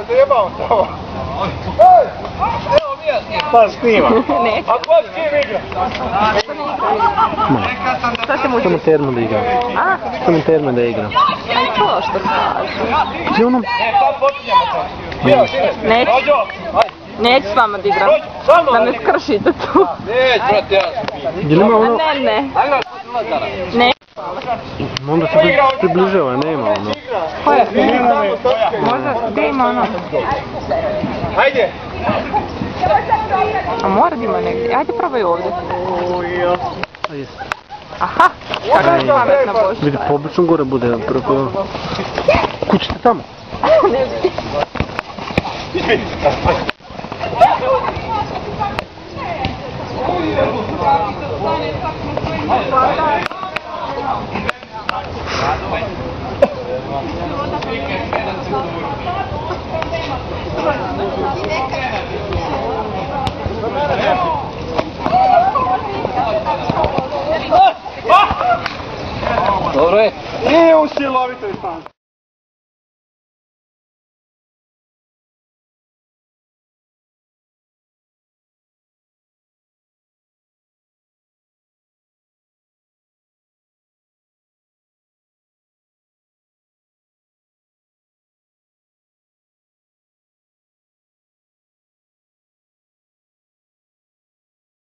Zajebao se ovo. Evo mi pa snima. A ko s kim igra? Šta se muči? Samo termo da igram. A? Samo termo da igram. To što kaže. I ono... Neću. Neću s vama da igram. Da me skršite tu. Neć, brate, ja sam. Je li ima ono... Ne. Ne. Onda se približava, nema ono. Koja? Možda, gdje ima ono? Hajde. A mora da ima negdje. Ajde probaj ovdje. A jeste. Aha, kako je pametna Boža. Vidi, po običnom gore bude preko... Kućite tamo. Ne bi. Dobro je. Nije u silovitoj stanci.